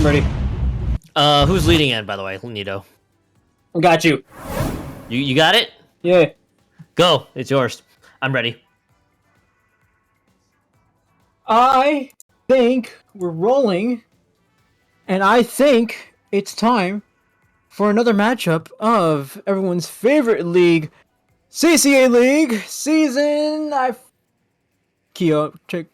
ready. Who's leading in, by the way, Nito? I got you. You got it? Yeah. Go. It's yours. I'm ready. I think we're rolling, and I think it's time for another matchup of everyone's favorite league, CCA League Season. Keon, check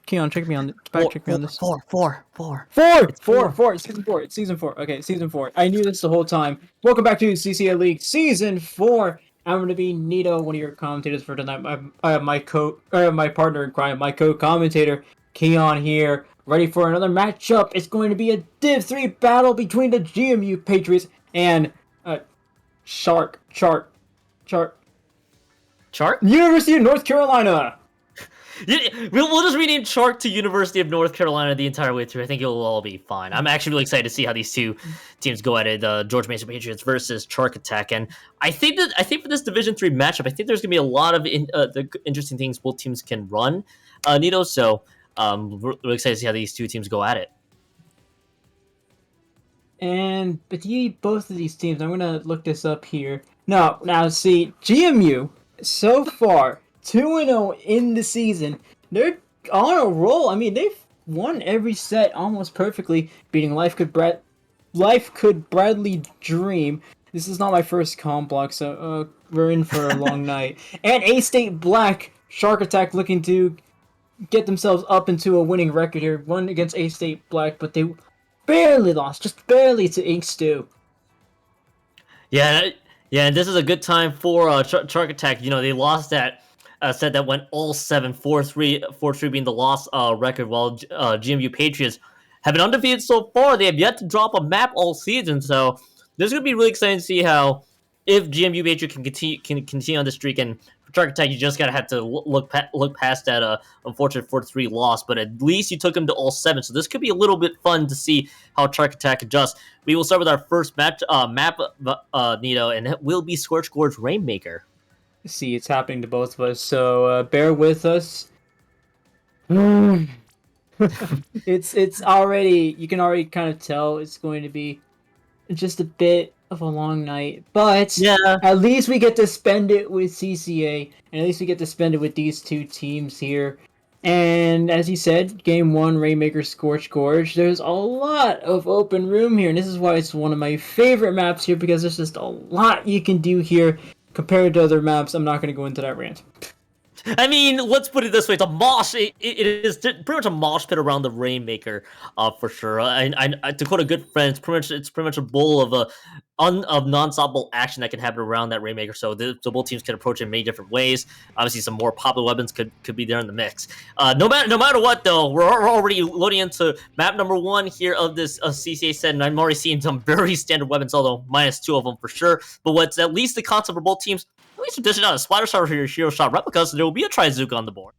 me on this. Check me on this. Four. Four, It's four, four. four. Season 4. It's season 4. Okay, season 4. I knew this the whole time. Welcome back to CCA League Season 4. I'm going to be Nito, one of your commentators for tonight. I have my partner in crime, my co-commentator, Keon here, ready for another matchup. It's going to be a Div 3 battle between the GMU Patriots and Chark, Chark? University of North Carolina. We'll just rename Chark to University of North Carolina the entire way through. I think it'll all be fine. I'm actually really excited to see how these two teams go at it. The George Mason Patriots versus Chark Attack, and I think for this Division 3 matchup, I think there's gonna be a lot of the interesting things both teams can run. Nito, so we're really excited to see how these two teams go at it. And both of these teams, I'm gonna look this up here. No, now see, GMU so far 2-0 in the season. They're on a roll. I mean, they've won every set almost perfectly, beating Life Could Bradley Dream. This is not my first comp block, so we're in for a long night. And A-State Black, Shark Attack looking to get themselves up into a winning record here. Won against A-State Black, but they barely lost, just barely to Ink Stew. Yeah, and this is a good time for Chark Attack. You know, they lost that set that went all 7, 4-3, 4-3 being the loss record, while GMU Patriots have been undefeated so far. They have yet to drop a map all season, so this is going to be really exciting to see how, if GMU Patriots can continue on the streak. And for Chark Attack, you just gotta have to look past that unfortunate 4-3 loss, but at least you took them to all 7, so this could be a little bit fun to see how Chark Attack adjusts. We will start with our first map, Nito, and it will be Scorch Gorge Rainmaker. See, it's happening to both of us, so bear with us. It's already, you can already kind of tell it's going to be just a bit of a long night, but yeah, at least we get to spend it with CCA, and at least we get to spend it with these two teams here. And as you said, game 1, Rainmaker Scorch Gorge, there's a lot of open room here, and this is why it's one of my favorite maps here, because there's just a lot you can do here compared to other maps. I'm not going to go into that rant. I mean, let's put it this way: it's a mosh. It is pretty much a mosh pit around the Rainmaker, for sure. To quote a good friend, it's pretty much a bowl of non-stoppable action that can happen around that Rainmaker. So both teams can approach it in many different ways. Obviously, some more popular weapons could be there in the mix. No matter what, though, we're already loading into map number 1 here of this CCA set, and I'm already seeing some very standard weapons, although -2 of them for sure. But what's at least the concept for both teams, at least dishing out a splatter shot for your hero shot replica, so there will be a Trizuka on the board.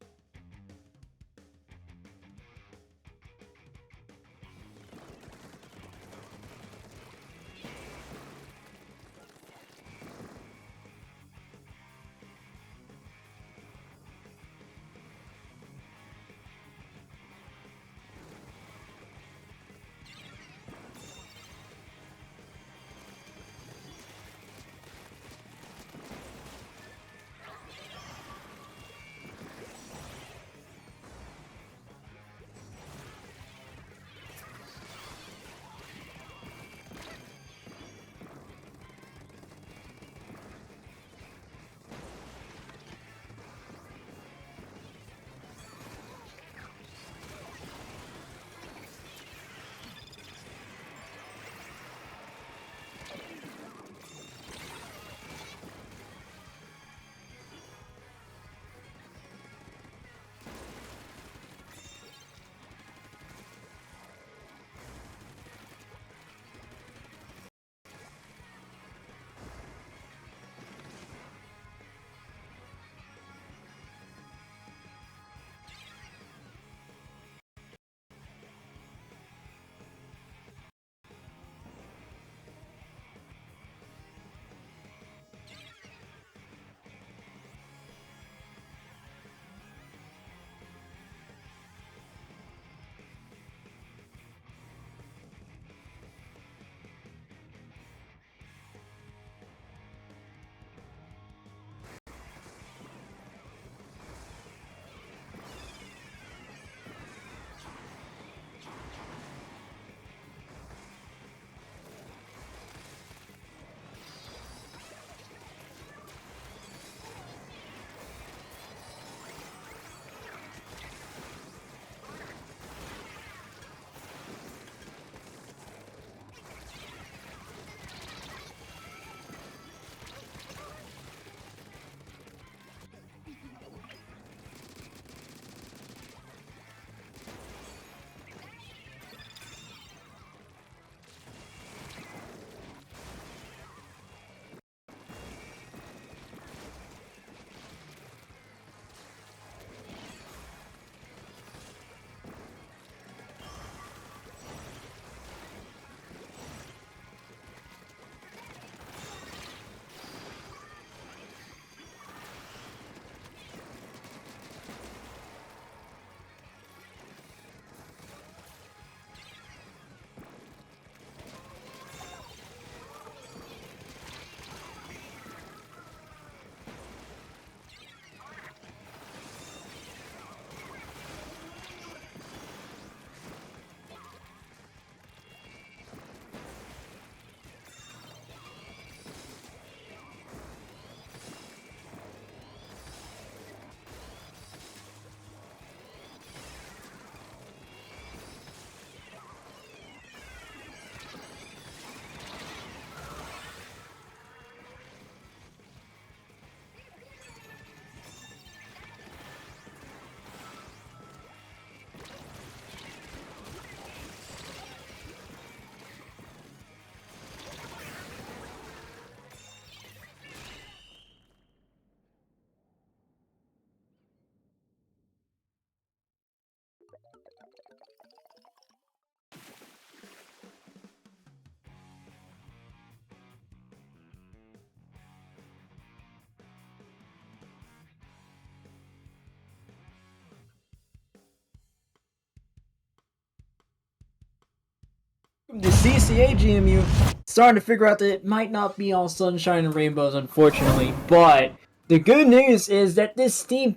The CCA GMU starting to figure out that it might not be all sunshine and rainbows, unfortunately. But the good news is that this team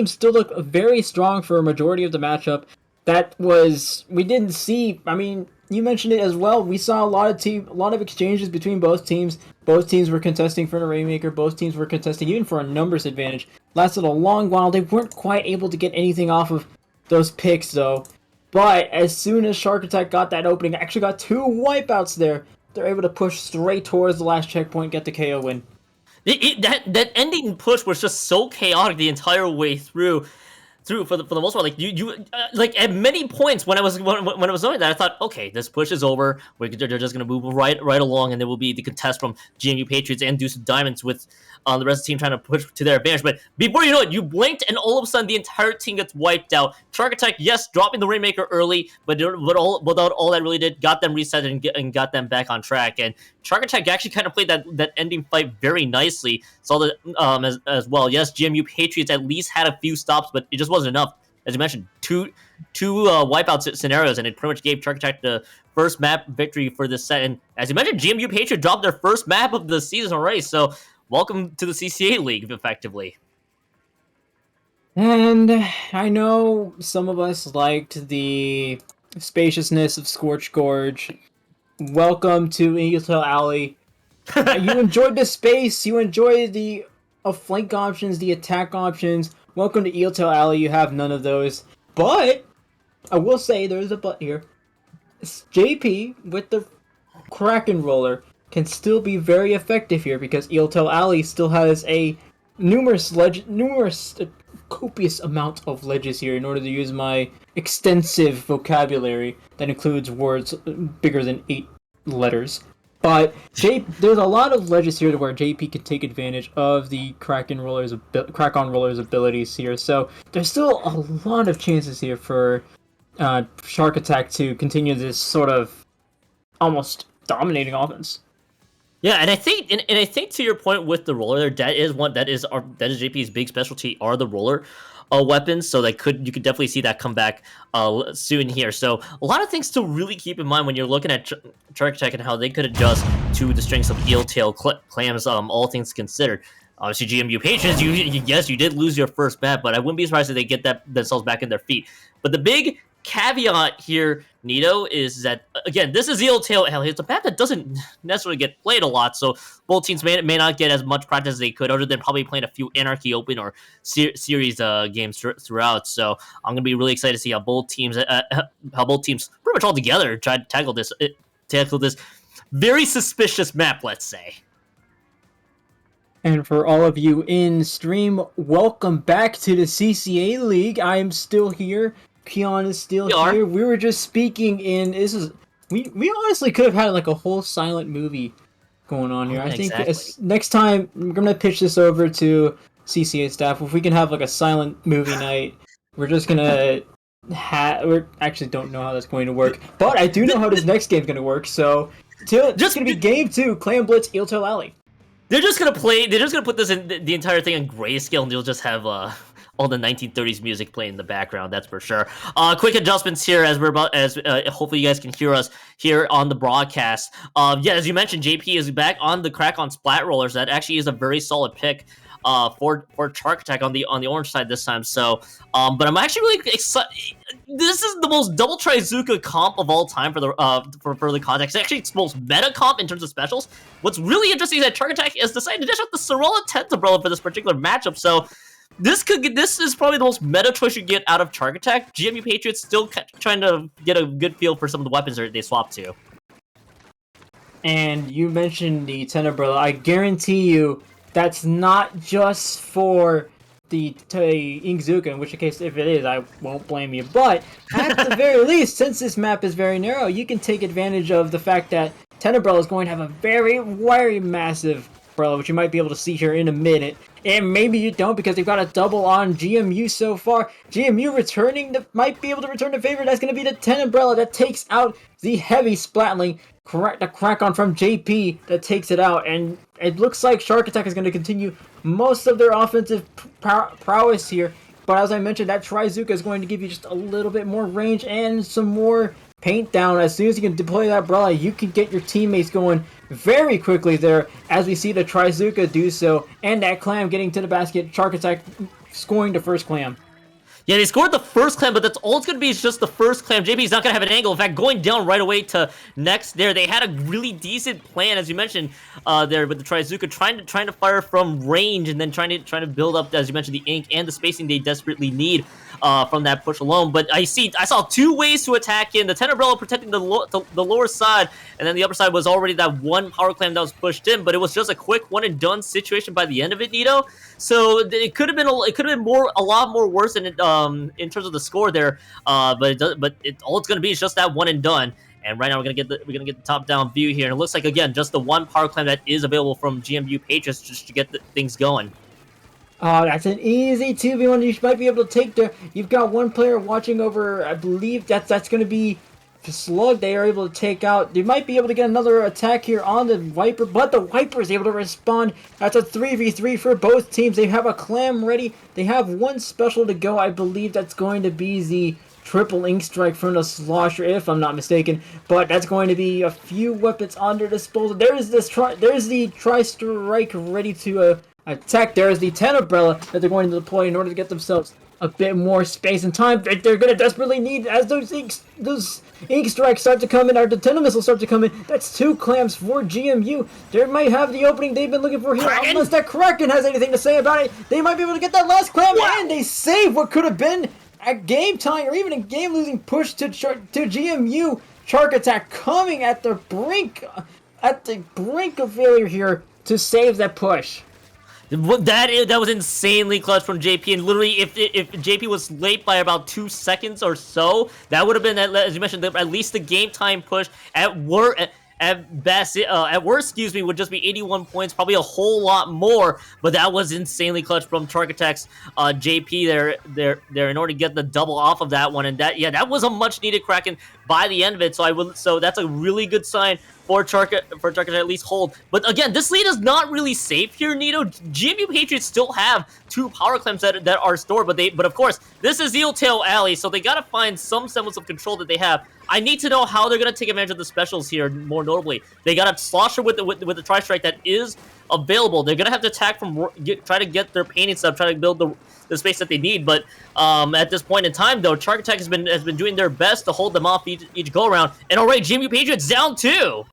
still looked very strong for a majority of the matchup. We didn't see. I mean, you mentioned it as well. We saw a lot of exchanges between both teams. Both teams were contesting for a Rainmaker. Both teams were contesting even for a numbers advantage. Lasted a long while. They weren't quite able to get anything off of those picks though. But as soon as Shark Attack got that opening, actually got 2 wipeouts there, they're able to push straight towards the last checkpoint, get the KO win. That ending push was just so chaotic the entire way through for the most part. Like like at many points when I was doing that, I thought, okay, this push is over. They're just gonna move right along, and there will be the contest from GMU Patriots and Deuce Diamonds with the rest of the team trying to push to their advantage. But before you know it, you blinked, and all of a sudden the entire team gets wiped out. Chark Attack, yes, dropping the Rainmaker early, but without all that really did, got them reset and got them back on track. And Chark Attack actually kind of played that ending fight very nicely. Saw that as well. Yes, GMU Patriots at least had a few stops, but it just wasn't enough. As you mentioned, two wipeout scenarios, and it pretty much gave Chark Attack the first map victory for this set. And as you mentioned, GMU Patriots dropped their first map of the season already. So welcome to the CCA League, effectively. And I know some of us liked the spaciousness of Scorch Gorge. Welcome to Eagle Alley. You enjoyed the space, you enjoyed the flank options, the attack options. Welcome to Eeltail Alley, you have none of those. But, I will say, there's a but here. JP, with the Kraken Roller, can still be very effective here because Eeltail Alley still has a copious amount of ledges here in order to use my extensive vocabulary that includes words bigger than 8 letters. But there's a lot of ledges here to where JP can take advantage of the Kraken Roller's abilities here. So there's still a lot of chances here for Shark Attack to continue this sort of almost dominating offense. Yeah, and I think to your point with the roller, that is JP's big specialty are the roller weapons. So you could definitely see that come back soon here. So a lot of things to really keep in mind when you're looking at Chark Attack and how they could adjust to the strengths of Eeltail clams. All things considered. Obviously, GMU Patriots, you did lose your first map, but I wouldn't be surprised if they get themselves back in their feet. But the big caveat here, Nito, is that again, this is Eeltail. It's a map that doesn't necessarily get played a lot, so both teams may not get as much practice as they could, other than probably playing a few Anarchy Open or series games throughout. So I'm gonna be really excited to see how both teams pretty much all together try to tackle this very suspicious map, let's say. And for all of you in stream, welcome back to the CCA League. I am still here. Keon is still here. We were just speaking we honestly could have had like a whole silent movie going on here. I think next time we're gonna pitch this over to CCA staff. If we can have like a silent movie night, we're just gonna we actually don't know how that's going to work, but I do know how this next game's gonna work. So it's gonna be game 2, Clan Blitz Eeltail Alley. They're just gonna put this in the entire thing in grayscale, and you'll just have all the 1930s music playing in the background. That's for sure. Quick adjustments here as hopefully you guys can hear us here on the broadcast. Yeah, as you mentioned, JP is back on the crack on Splat Rollers. That actually is a very solid pick for Chark Attack on the orange side this time. So, but I'm actually really excited. This is the most double Trizuka comp of all time for the context. Actually, it's the most meta comp in terms of specials. What's really interesting is that Chark Attack has decided to dish out the Sorolla Tentabella for this particular matchup. So this is probably the most meta choice you get out of Chark Attack. GMU Patriots still trying to get a good feel for some of the weapons they swap to. And you mentioned the Tentabella. I guarantee you that's not just for the Inkzuka, in which case, if it is, I won't blame you. But at the very least, since this map is very narrow, you can take advantage of the fact that Tentabella is going to have a very, very massive umbrella, which you might be able to see here in a minute. And maybe you don't, because they've got a double on GMU so far. GMU might be able to return the favor. That's going to be the 10 umbrella that takes out the heavy Splatling. The crack on from JP that takes it out. And it looks like Shark Attack is going to continue most of their offensive prowess here. But as I mentioned, that Trizuka is going to give you just a little bit more range and some more paint down. As soon as you can deploy that umbrella, you can get your teammates going very quickly there, as we see the Trizuka do so, and that clam getting to the basket, Chark Attack scoring the first clam. Yeah, they scored the first clam, but that's all it's going to be is just the first clam. JP's not going to have an angle. In fact, going down right away to next there, they had a really decent plan, as you mentioned, there with the Trizuka, trying to fire from range and then trying to build up, as you mentioned, the ink and the spacing they desperately need from that push alone. But I saw two ways to attack in. The 10 Umbrella protecting the lower side, and then the upper side was already that one power clam that was pushed in, but it was just a quick one and done situation by the end of it, Nito. So it could have been a lot more worse than it, in terms of the score there. But all it's gonna be is just that one and done. And right now we're gonna get the top down view here, and it looks like again just the one power clam that is available from GMU Patriots just to get things going. That's an easy 2v1 you might be able to take there. You've got one player watching over, I believe that's going to be the Slug they are able to take out. They might be able to get another attack here on the Viper, but the Viper is able to respond. That's a 3v3 for both teams. They have a clam ready. They have one special to go. I believe that's going to be the triple ink strike from the Slosher, if I'm not mistaken. But that's going to be a few weapons on their disposal. There's the Tri-Strike ready to attack. There's the 10 Umbrella that they're going to deploy in order to get themselves a bit more space and time that they're going to desperately need as those ink strikes start to come in, or the tendon missiles start to come in. That's two clams for GMU. They might have the opening they've been looking for here. Kraken? Unless that Kraken has anything to say about it, they might be able to get that last clam, and they save what could have been a game tying or even a game losing push to GMU. Chark Attack coming at the brink of failure here to save that push. That was insanely clutch from JP, and literally, if JP was late by about 2 seconds or so, that would have been, as you mentioned, at least the game time push. At best, at worst, would just be 81 points, probably a whole lot more. But that was insanely clutch from Chark Attack's JP there in order to get the double off of that one, and that was a much needed Kraken by the end of it. So that's a really good sign for Chark to at least hold. But again, this lead is not really safe here, Nito. GMU Patriots still have 2 power clams that are stored, but of course, this is Eel Tail Alley, so they gotta find some semblance of control that they have. I need to know how they're gonna take advantage of the specials here, more notably. They got a Slosher with the Tri-Strike that is available. They're gonna have to attack try to get their painting stuff, try to build the space that they need. But at this point in time, though, Chark Attack has been doing their best to hold them off each go around. And alright, GMU Patriots down 2.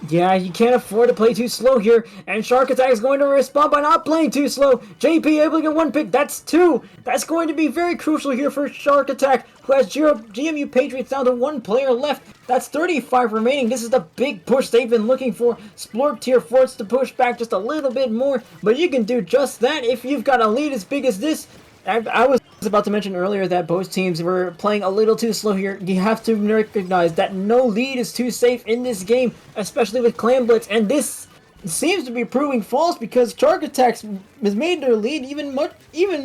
Yeah, you can't afford to play too slow here, and Chark Attack is going to respond by not playing too slow. JP able to get 1 pick, that's 2. That's going to be very crucial here for Chark Attack, who has GMU Patriots down to 1 player left. That's 35 remaining. This is the big push they've been looking for. Splork Tier forced to push back just a little bit more, but you can do just that if you've got a lead as big as this. I was about to mention earlier that both teams were playing a little too slow here. You have to recognize that no lead is too safe in this game, especially with Clam Blitz, and this seems to be proving false because Chark Attack has made their lead even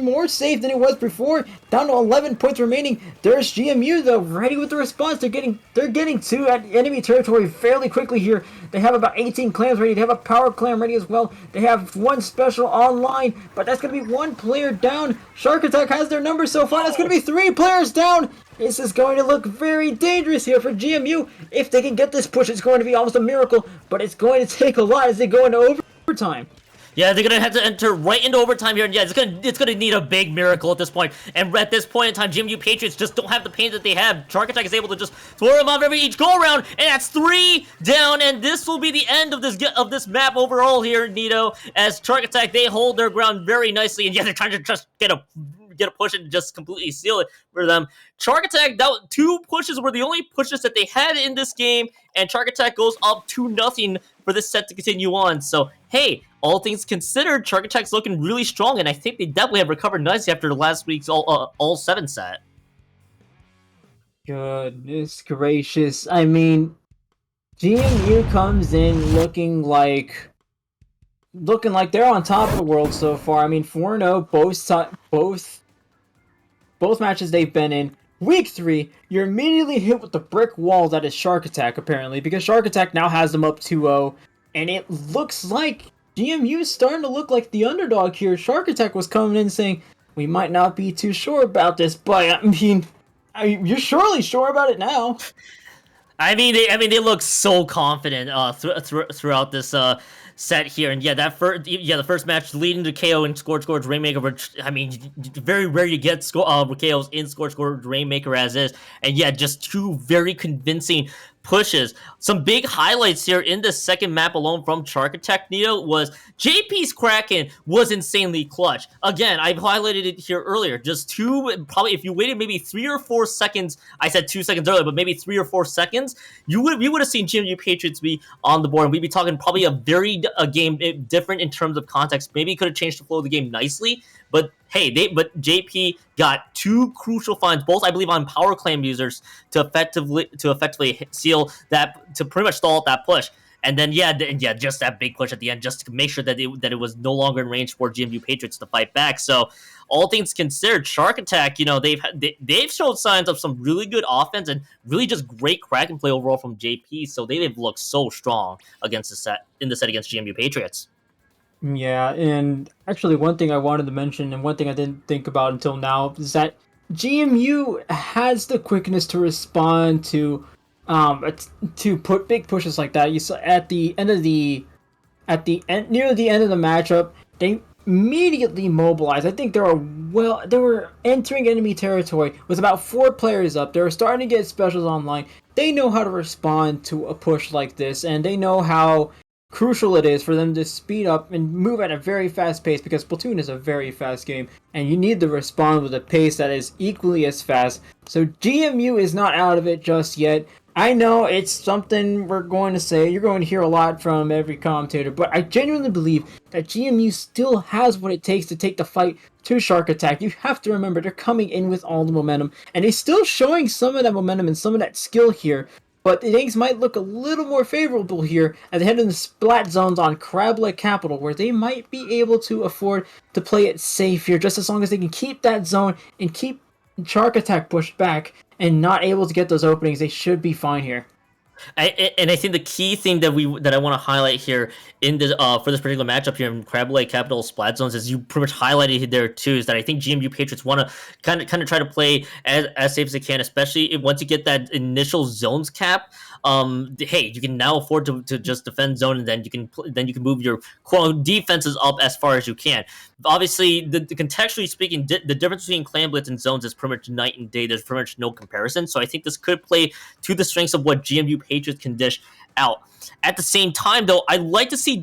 more safe than it was before, down to 11 points remaining. There's GMU though, ready with the response. They're getting to enemy territory fairly quickly here. They have about 18 clams ready. They have a power clam ready as well. They have 1 special online, but that's going to be 1 player down. Chark Attack has their number so far. That's going to be 3 players down. This is going to look very dangerous here for GMU. If they can get this push, it's going to be almost a miracle, but it's going to take a lot as they go into overtime. Yeah, they're gonna have to enter right into overtime here, and yeah, it's gonna need a big miracle at this point. And at this point in time, GMU Patriots just don't have the pain that they have. Chark Attack is able to just throw them off each go around, and that's 3 down. And this will be the end of this map overall here, Nito. As Chark Attack, they hold their ground very nicely, and yeah, they're trying to just get a push and just completely seal it for them. Chark Attack, 2 pushes were the only pushes that they had in this game, and Chark Attack goes up 2-0 for this set to continue on. So, hey, all things considered, Chark Attack's looking really strong, and I think they definitely have recovered nicely after last week's all 7 set. Goodness gracious. I mean, GMU comes in looking like they're on top of the world so far. I mean, 4-0 both matches they've been in. Week 3, you're immediately hit with the brick wall that is Chark Attack, apparently, because Chark Attack now has them up 2-0, and it looks like GMU is starting to look like the underdog here. Chark Attack was coming in saying, we might not be too sure about this, but I mean, You're surely sure about it now. I mean, they look so confident throughout this set here, and yeah, the first match leading to KO and Scorch Gorge Rainmaker. Which, I mean, very rare you get KOs in Scorch Gorge Rainmaker as is, and yeah, just two very convincing pushes. Some big highlights here in the second map alone from Chark Attack Neo was JP's Kraken was insanely clutch. Again, I've highlighted it here earlier. Just probably if you waited maybe 3 or 4 seconds, I said 2 seconds earlier, but maybe 3 or 4 seconds, we would have seen GMU Patriots be on the board, and we'd be talking probably a game different in terms of context. Maybe it could have changed the flow of the game nicely, but hey, but JP got two crucial finds, both I believe on power claim users to effectively seal that, to pretty much stall out that push. And then just that big push at the end, just to make sure that it was no longer in range for GMU Patriots to fight back. So, all things considered, Chark Attack, they've showed signs of some really good offense and really just great Kraken play overall from JP. So they've looked so strong against the set against GMU Patriots. Yeah, and actually, one thing I wanted to mention, and one thing I didn't think about until now, is that GMU has the quickness to respond to put big pushes like that. You saw at the end of near the end of the matchup, they immediately mobilized. I think they were entering enemy territory with about 4 players up. They were starting to get specials online. They know how to respond to a push like this, and they know how crucial it is for them to speed up and move at a very fast pace, because Splatoon is a very fast game and you need to respond with a pace that is equally as fast. So GMU is not out of it just yet. I know it's something we're going to say, you're going to hear a lot from every commentator, but I genuinely believe that GMU still has what it takes to take the fight to Chark Attack. You have to remember, they're coming in with all the momentum, and they're still showing some of that momentum and some of that skill here. But things might look a little more favorable here at the head of the splat zones on Crab Lake Capital, where they might be able to afford to play it safe here, just as long as they can keep that zone and keep Chark Attack pushed back and not able to get those openings. They should be fine here. I think the key thing that I want to highlight here in this for this particular matchup here in Crab Lake Capital Splat Zones, is you pretty much highlighted there too, is that I think GMU Patriots want to kind of try to play as safe as they can, especially once you get that initial zones cap. Hey, you can now afford to just defend zone, and then you can move your quote defenses up as far as you can. Obviously, the contextually speaking, the difference between Clan Blitz and zones is pretty much night and day. There's pretty much no comparison. So I think this could play to the strengths of what GMU Patriots can dish out. At the same time, though, I'd like to see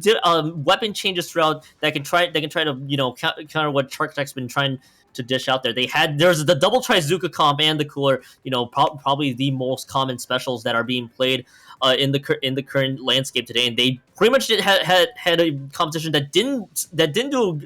weapon changes throughout that can try to counter what Chark Attack's been trying to dish out there. There's the double Trizuka comp and the cooler, probably the most common specials that are being played in the current landscape today, and they pretty much had a competition that didn't do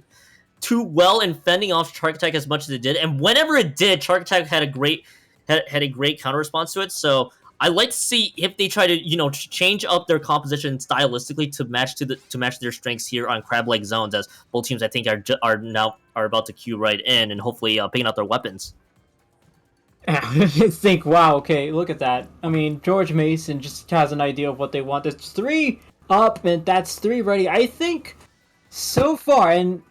too well in fending off Chark Attack as much as it did, and whenever it did, Chark Attack had a great counter response to it. So I like to see if they try to change up their composition stylistically to match their strengths here on Crab Lake Zones, as both teams I think are about to queue right in and hopefully picking out their weapons. Think, wow, okay, look at that. I mean, George Mason just has an idea of what they want. There's 3 up, and that's 3 ready. I think so far, and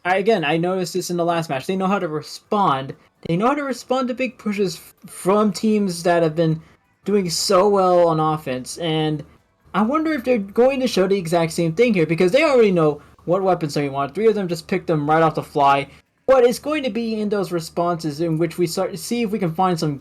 I noticed this in the last match, they know how to respond. They know how to respond to big pushes from teams that have been doing so well on offense, and I wonder if they're going to show the exact same thing here, because they already know what weapons they want. 3 of them just picked them right off the fly. But it's going to be in those responses in which we start to see if we can find some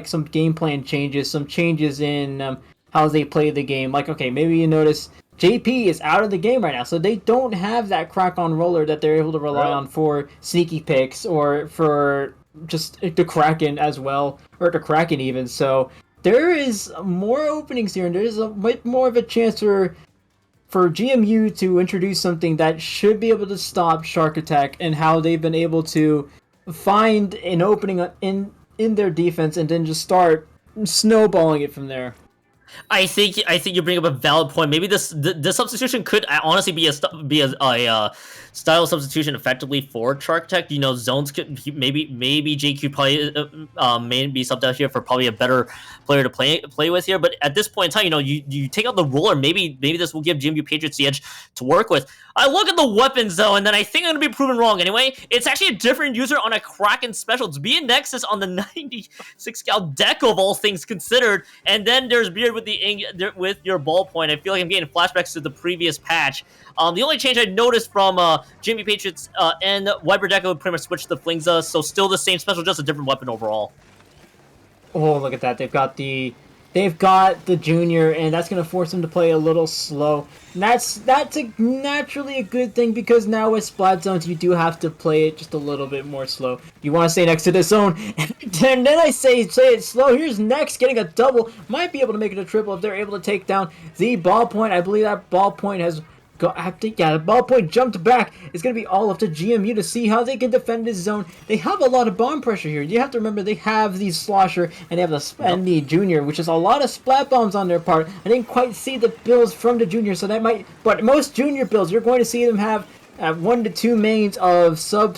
some game plan changes, some changes in how they play the game. Like, okay, maybe you notice JP is out of the game right now, so they don't have that crack on roller that they're able to rely on for sneaky picks or for just the Kraken as well, or the Kraken even. So there is more openings here, and there's a bit more of a chance for GMU to introduce something that should be able to stop Chark Attack, and how they've been able to find an opening in their defense and then just start snowballing it from there. I think you bring up a valid point. Maybe this substitution could honestly be a style substitution effectively for Chark Tech. Zones could maybe JQ probably may be subbed out here for probably a better player to play with here. But at this point in time, you take out the roller. Maybe this will give GMU Patriots the edge to work with. I look at the weapons though, and then I think I'm gonna be proven wrong. Anyway, it's actually a different user on a Kraken special. It's being Nexus on the 96 cal deck of all things considered, and then there's Beard with with your ballpoint. I feel like I'm getting flashbacks to the previous patch. The only change I noticed from Jimmy Patriots and Wiper Deco pretty much switched the Flingza, so still the same special, just a different weapon overall. Oh, look at that. They've got the junior, and that's going to force them to play a little slow. And that's naturally a good thing, because now with splat zones, you do have to play it just a little bit more slow. You want to stay next to the zone, and then I say it slow. Here's Next getting a double. Might be able to make it a triple if they're able to take down the ballpoint. I believe that ballpoint has... the ballpoint jumped back. It's going to be all up to GMU to see how they can defend this zone. They have a lot of bomb pressure here. You have to remember they have the Slosher and they have the Junior, which is a lot of splat bombs on their part. I didn't quite see the builds from the Junior, so that might... But most Junior builds, you're going to see them have 1 to 2 mains of sub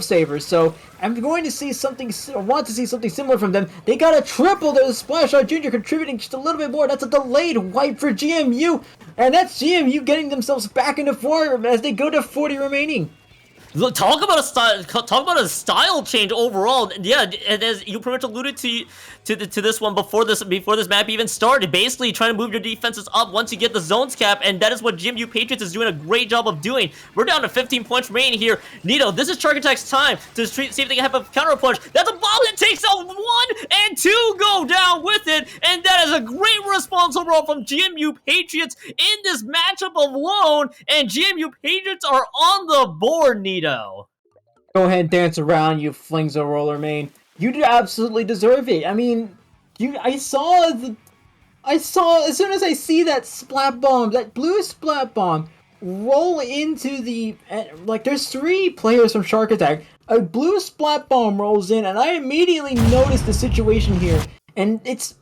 savers. So I'm going to see something, or want to see something similar from them. They got a triple. There's a Splash Out Junior contributing just a little bit more. That's a delayed wipe for GMU. And that's GMU getting themselves back into form as they go to 40 remaining. Look, talk about a style. Talk about a style change overall. Yeah, and as you pretty much alluded to this one before this map even started, basically trying to move your defenses up once you get the zones cap, and that is what GMU Patriots is doing a great job of doing. We're down to 15 points remaining here. Nito, this is Chark Attack's time to see if they can have a counter punch. That's a bomb that takes out 1 and 2 go down with it, and that is a great response overall from GMU Patriots in this matchup alone. And GMU Patriots are on the board, Nito. Go ahead and dance around, you Flingza roller main. You do absolutely deserve it. I mean, I saw as soon as I see that splat bomb, that blue splat bomb, roll into the there's 3 players from Shark Attack. A blue splat bomb rolls in, and I immediately noticed the situation here. And it's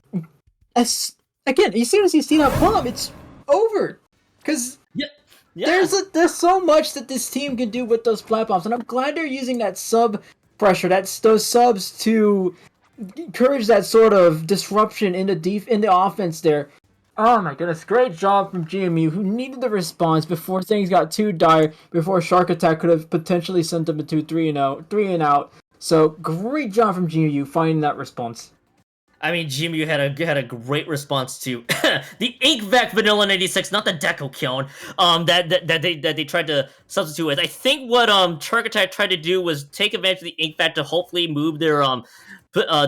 again, as soon as you see that bomb, it's over. Because yeah. There's so much that this team can do with those flat bombs, and I'm glad they're using that sub pressure, those subs to encourage that sort of disruption in the offense there. Oh my goodness, great job from GMU, who needed the response before things got too dire, before Shark Attack could have potentially sent them to 3 and out. So great job from GMU finding that response. I mean, GMU had a great response to the Inkvac Vanilla 96, not the Deco Kiln, that they tried to substitute with. I think what Chark Attack tried to do was take advantage of the Inkvac to hopefully move their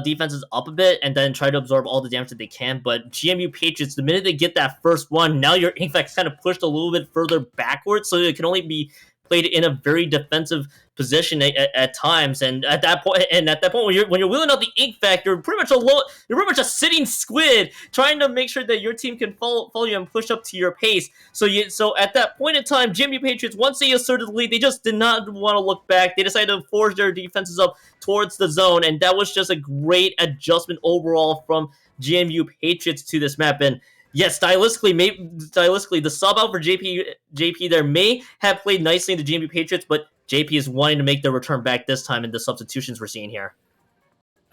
defenses up a bit and then try to absorb all the damage that they can. But GMU Patriots, the minute they get that first one, now your Inkvac's kind of pushed a little bit further backwards, so it can only be played in a very defensive position at times, and at that point, when you're wheeling out the ink factor, you're pretty much a sitting squid trying to make sure that your team can follow you and push up to your pace. So at that point in time, GMU Patriots, once they asserted the lead, they just did not want to look back. They decided to force their defenses up towards the zone, and that was just a great adjustment overall from GMU Patriots to this map. And yes, stylistically, the sub out for JP there may have played nicely in the GMU Patriots, but JP is wanting to make their return back this time in the substitutions we're seeing here.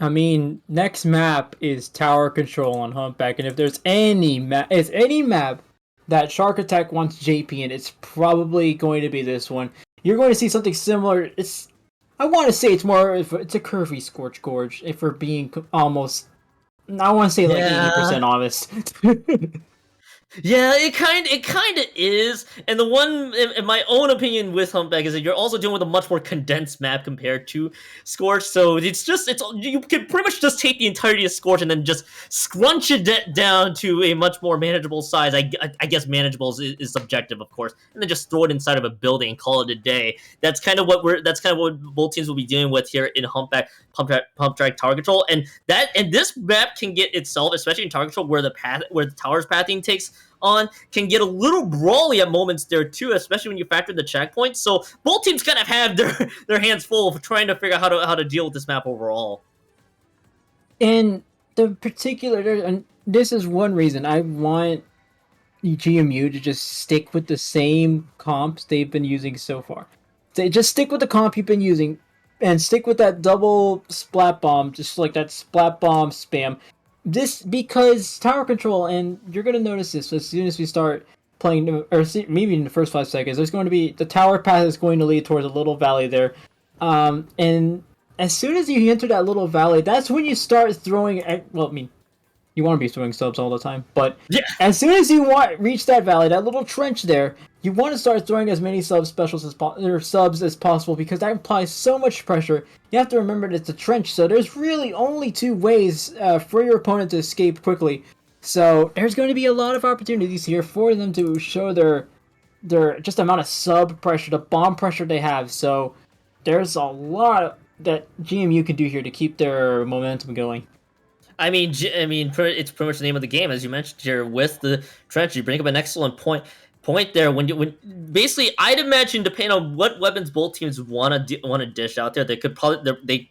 I mean, next map is Tower Control on Humpback, and if there's any map that Shark Attack wants JP in, it's probably going to be this one. You're going to see something similar. I want to say it's a curvy Scorch Gorge, if we're being almost... I want to say 80% honest. Yeah, it kind of is. And the one, in my own opinion, with Humpback is that you're also dealing with a much more condensed map compared to Scorch. So you can pretty much just take the entirety of Scorch and then just scrunch it down to a much more manageable size. I guess manageable is subjective, of course, and then just throw it inside of a building and call it a day. That's kind of what both teams will be dealing with here in Humpback, Pump Track Tower Control, and this map can get itself, especially in Tower Control, where the tower's pathing takes on, can get a little brawly at moments there too, especially when you factor in the checkpoints. So both teams kind of have their hands full of trying to figure out how to deal with this map overall. And the particular, and this is one reason I want GMU to just stick with the same comps they've been using so far. They just stick with the comp you've been using, and stick with that double splat bomb, just like that splat bomb spam. This because tower control, and you're gonna notice this as soon as we start playing, or maybe in the first 5 seconds. There's going to be the tower path is going to lead towards a little valley there, and as soon as you enter that little valley, that's when you start throwing. Well, I mean, you want to be throwing subs all the time, but Yeah. as soon as you reach that valley, that little trench there, you want to start throwing as many sub specials or subs as possible because that implies so much pressure. You have to remember that it's a trench, so there's really only two ways for your opponent to escape quickly. So there's going to be a lot of opportunities here for them to show their just amount of sub pressure, the bomb pressure they have. So there's a lot that GMU can do here to keep their momentum going. I mean, it's pretty much the name of the game, as you mentioned here with the trench. You bring up an excellent point there. When basically, I'd imagine depending on what weapons both teams want to dish out there, they could probably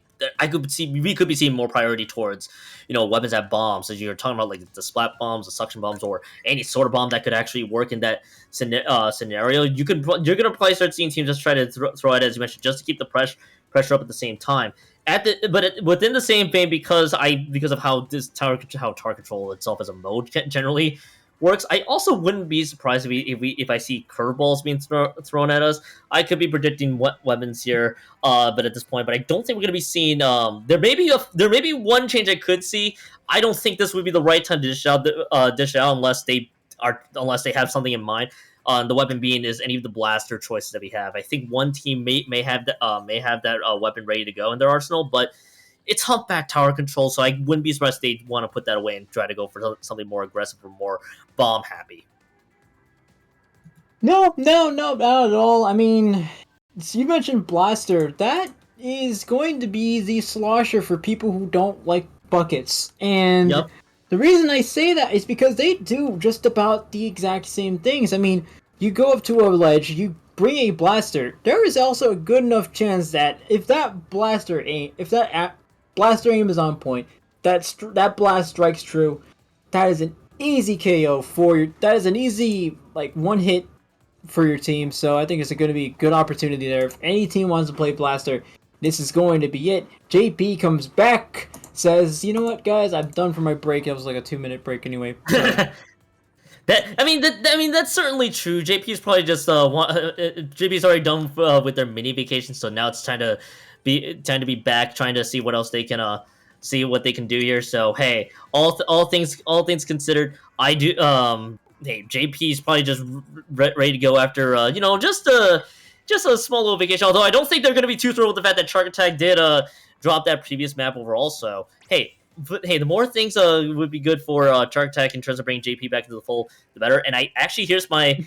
we could be seeing more priority towards weapons that bombs. As you're talking about, like the splat bombs, the suction bombs, or any sort of bomb that could actually work in that scenario. You're gonna probably start seeing teams just try to throw it, as you mentioned, just to keep the pressure up at the same time. Within the same vein, because of how this tower control itself as a mode generally works, I also wouldn't be surprised if I see curveballs being thrown at us. I could be predicting what weapons here, but at this point, but I don't think we're going to be seeing. There may be one change I could see. I don't think this would be the right time to dish out unless they have something in mind. The weapon being is any of the blaster choices that we have. I think one team may have that weapon ready to go in their arsenal, but it's humpback tower control, so I wouldn't be surprised if they'd want to put that away and try to go for something more aggressive or more bomb happy. No, not at all. I mean, you mentioned blaster. That is going to be the slosher for people who don't like buckets, and Yep. the reason I say that is because they do just about the exact same things. I mean, you go up to a ledge, you bring a blaster. There is also a good enough chance that if that blaster aim is on point, that blast strikes true. That is an easy KO that is an easy one hit for your team. So I think it's going to be a good opportunity there. If any team wants to play blaster, this is going to be it. JP comes back, says, "You know what, guys? I'm done for my break." It was like a 2-minute break anyway. So. That's certainly true. JP's probably just JP's already done with their mini vacation, so now it's time to be back, trying to see what else they can see what they can do here. So hey, all things considered, I do hey, JP's probably just ready to go after just a small little vacation. Although I don't think they're going to be too thrilled with the fact that Chark Attack did drop that previous map overall. So hey. But hey, the more things would be good for Chark Attack in terms of bringing JP back into the fold, the better. And I actually here's my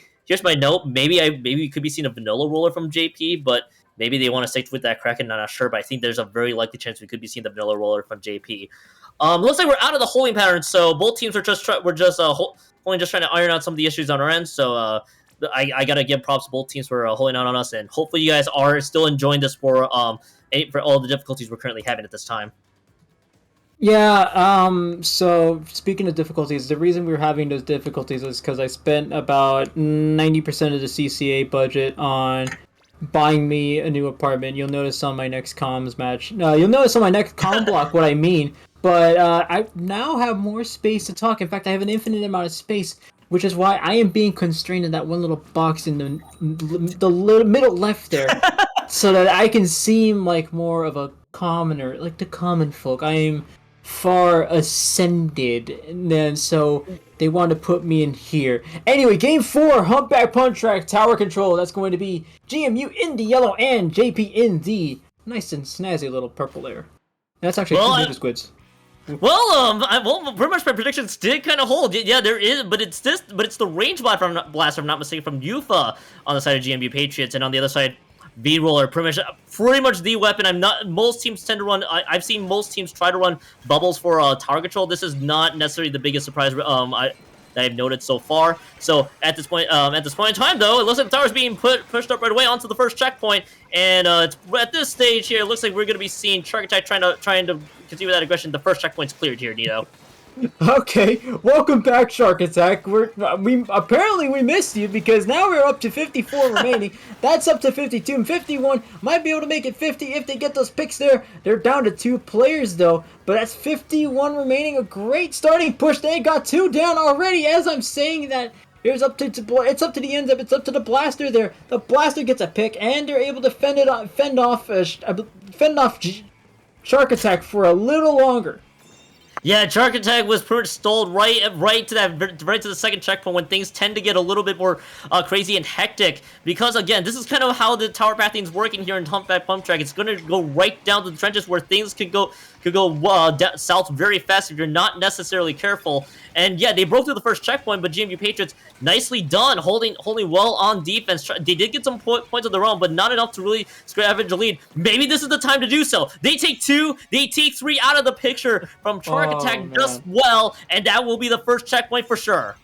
note. Maybe we could be seeing a vanilla roller from JP, but maybe they want to stick with that Kraken. I'm not sure, but I think there's a very likely chance we could be seeing the vanilla roller from JP. Looks like we're out of the holding pattern, so both teams are just trying to iron out some of the issues on our end. So I gotta give props to both teams for holding out on us, and hopefully you guys are still enjoying this for all the difficulties we're currently having at this time. Yeah, so speaking of difficulties, the reason we were having those difficulties is because I spent about 90% of the CCA budget on buying me a new apartment. You'll notice on my next comms match. You'll notice on my next comm block what I mean, but I now have more space to talk. In fact, I have an infinite amount of space, which is why I am being constrained in that one little box in the middle left there, so that I can seem like more of a commoner, like the common folk. I am far ascended, and then so they want to put me in here. Anyway, game 4, humpback punch track tower control. That's going to be GMU in the yellow and JP in the nice and snazzy little purple there. That's actually two Ninja Squids. Well, pretty much my predictions did kind of hold. Yeah, there is, but it's the range blast, if I'm not mistaken, from Yufa on the side of GMU Patriots, and on the other side, V-Roller, pretty much the weapon. Most teams tend to run. I've seen most teams try to run bubbles for tower control. This is not necessarily the biggest surprise that that I've noted so far. So at this point in time, though, it looks like the tower's being pushed up right away onto the first checkpoint, and it's at this stage here. It looks like we're going to be seeing Chark Attack trying to continue that aggression. The first checkpoint's cleared here, Nito. Okay, welcome back, Chark Attack. We apparently we missed you because now we're up to 54 remaining. That's up to 52 and 51. Might be able to make it 50 if they get those picks there. They're down to 2 players though, but that's 51 remaining. A great starting push. They got 2 down already. As I'm saying that, it's up to the ends up. It's up to the blaster there. The blaster gets a pick, and they're able to fend off Chark Attack for a little longer. Yeah, Chark Attack was pretty much stalled right to the second checkpoint when things tend to get a little bit more crazy and hectic. Because again, this is kind of how the tower pathing is working here in Humpback Pump Track. It's going to go right down to the trenches where things could go south very fast if you're not necessarily careful. And yeah, they broke through the first checkpoint, but GMU Patriots, nicely done, holding well on defense. They did get some points of their own, but not enough to really scavenge a lead. Maybe this is the time to do so. They take 2, they take 3 out of the picture from Chark Attack just well, and that will be the first checkpoint for sure.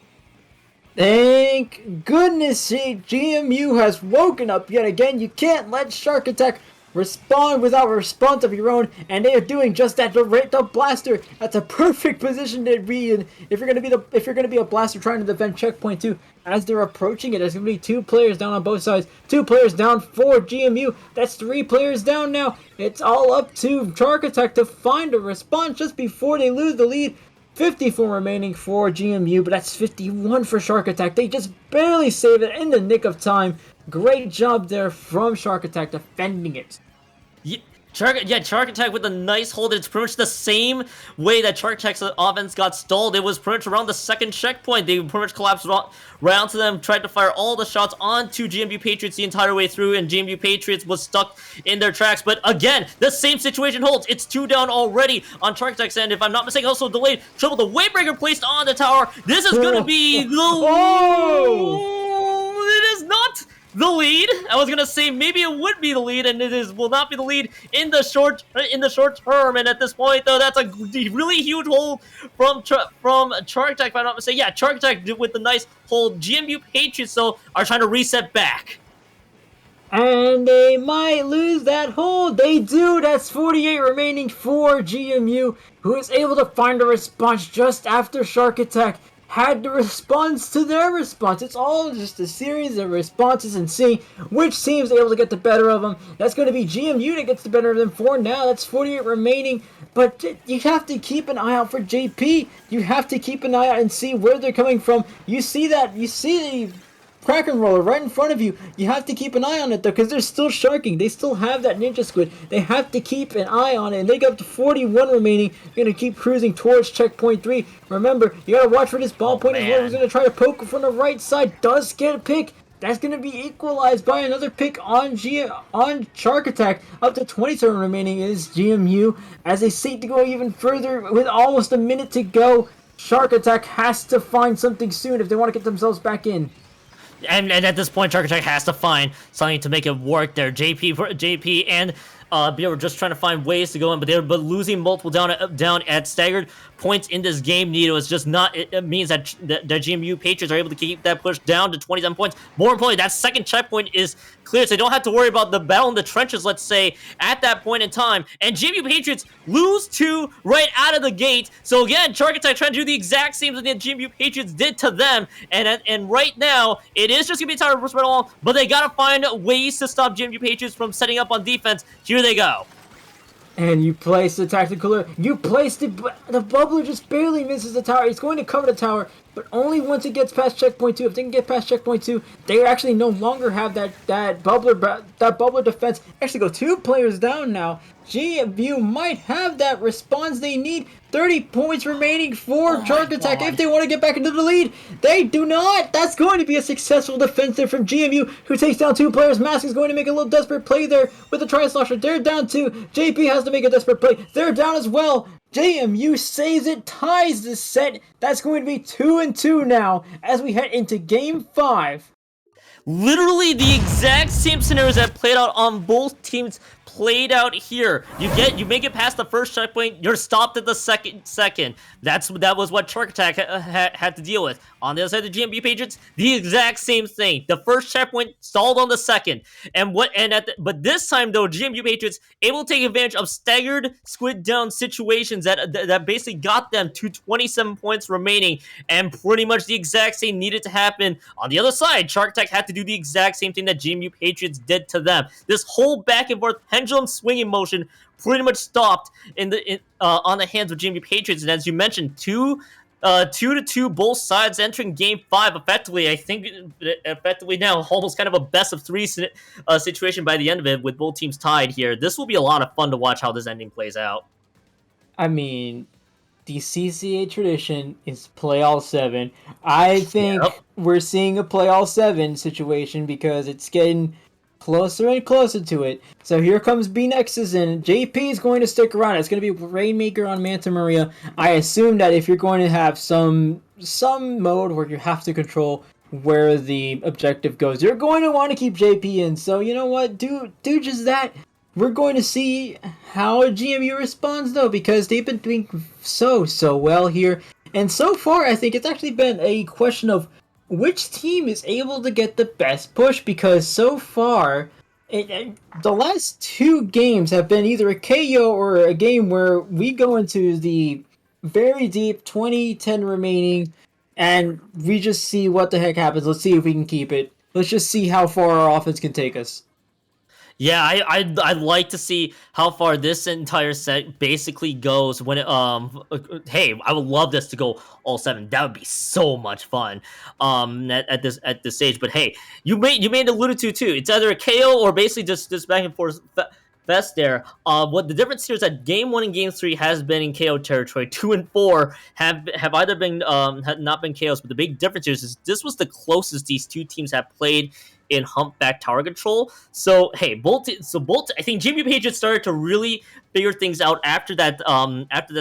Thank goodness GMU has woken up yet again. You can't let Chark Attack respond without a response of your own, and they are doing just that. The blaster, that's a perfect position to be in if you're gonna be a blaster trying to defend checkpoint 2. As they're approaching it, there's gonna be 2 players down on both sides. 2 players down for GMU. That's 3 players down now. It's all up to Chark Attack to find a response just before they lose the lead. 54 remaining for GMU, but that's 51 for Chark Attack. They just barely saved it in the nick of time. Great job there from Chark Attack defending it. Yeah, Chark Attack with a nice hold. It's pretty much the same way that Chark Attack's offense got stalled. It was pretty much around the second checkpoint. They pretty much collapsed right onto them, tried to fire all the shots onto GMU Patriots the entire way through, and GMU Patriots was stuck in their tracks. But again, the same situation holds. It's 2 down already on Chark Attack's end. If I'm not mistaken, also delayed. Triple the Wavebreaker placed on the tower. This is going to be the... Oh! It is not the lead. I was gonna say maybe it would be the lead, and will not be the lead in the short term. And at this point, though, that's a really huge hold from Chark Attack. If I'm not mistaken, yeah, Chark Attack with the nice hold. GMU Patriots though are trying to reset back. And they might lose that hold. They do. That's 48 remaining for GMU, who is able to find a response just after Chark Attack had the response to their response. It's all just a series of responses and seeing which team's able to get the better of them. That's going to be GMU that gets the better of them for now. That's 48 remaining. But you have to keep an eye out for JP. You have to keep an eye out and see where they're coming from. You see the Kraken Roller right in front of you. You have to keep an eye on it though, because they're still sharking. They still have that Ninja Squid. They have to keep an eye on it, and they got up to 41 remaining. You're going to keep cruising towards checkpoint 3. Remember, you got to watch for this ballpoint as well. He's going to try to poke from the right side. Does get a pick. That's going to be equalized by another pick on Chark Attack. Up to 27 remaining is GMU as they seek to go even further with almost a minute to go. Chark Attack has to find something soon if they want to get themselves back in. And at this point, Chark Attack has to find something to make it work there. JP and they were just trying to find ways to go in, but they were losing multiple down at staggered points in this game. Nito, it's just not. It means that the GMU Patriots are able to keep that push down to 27 points. More importantly, that second checkpoint is clear, so they don't have to worry about the battle in the trenches, let's say, at that point in time. And GMU Patriots lose 2 right out of the gate. So again, Chark Attack trying to do the exact same thing that GMU Patriots did to them. And right now, it is just gonna be a tower push battle, but they gotta find ways to stop GMU Patriots from setting up on defense. Here they go. And you place the tactical alert. You place the bubbler just barely misses the tower. It's going to cover the tower, but only once it gets past checkpoint 2. If they can get past checkpoint 2, they actually no longer have that bubbler defense. Actually go 2 players down now. GMU might have that response they need. 30 points remaining for Chark Attack if they want to get back into the lead. They do not. That's going to be a successful defense there from GMU, who takes down 2 players. Mask is going to make a little desperate play there with the Tri-Slosher. They're down 2. JP has to make a desperate play. They're down as well. JMU saves it, ties the set. That's going to be 2-2 now as we head into Game 5. Literally the exact same scenarios that played out on both teams' played out here. You make it past the first checkpoint, you're stopped at the second. That was what Chark Attack had to deal with. On the other side of the GMB Patriots, the exact same thing. The first checkpoint stalled on the second, but this time though, GMU Patriots able to take advantage of staggered squid down situations that basically got them to 27 points remaining, and pretty much the exact same needed to happen on the other side. Chark Attack had to do the exact same thing that GMU Patriots did to them. This whole back and forth pendulum swinging motion pretty much stopped on the hands of GMU Patriots, and as you mentioned, 2-2, both sides entering Game 5 effectively. I think effectively now, almost kind of a best of three situation by the end of it, with both teams tied here. This will be a lot of fun to watch how this ending plays out. I mean, the CCA tradition is play all 7. I think we're seeing a play all 7 situation because it's getting closer and closer to it. So here comes B-Nexus, and JP is going to stick around. It's going to be Rainmaker on Manta Maria. I assume that if you're going to have some mode where you have to control where the objective goes, you're going to want to keep JP in. So you know what? Do just that. We're going to see how GMU responds, though, because they've been doing so well here. And so far, I think it's actually been a question of which team is able to get the best push, because so far, the last 2 games have been either a KO or a game where we go into the very deep 20-10 remaining, and we just see what the heck happens. Let's see if we can keep it. Let's just see how far our offense can take us. Yeah, I'd like to see how far this entire set basically goes when it, hey, I would love this to go all 7. That would be so much fun at this stage. But hey, you made alluded to too. It's either a KO or basically just back and forth fest there. What the difference here is that Game 1 and Game 3 has been in KO territory. 2 and 4 have either been have not been KOs. But the big difference here is this was the closest these 2 teams have played in humpback tower control. So hey, I think GMU Patriots started to really figure things out after that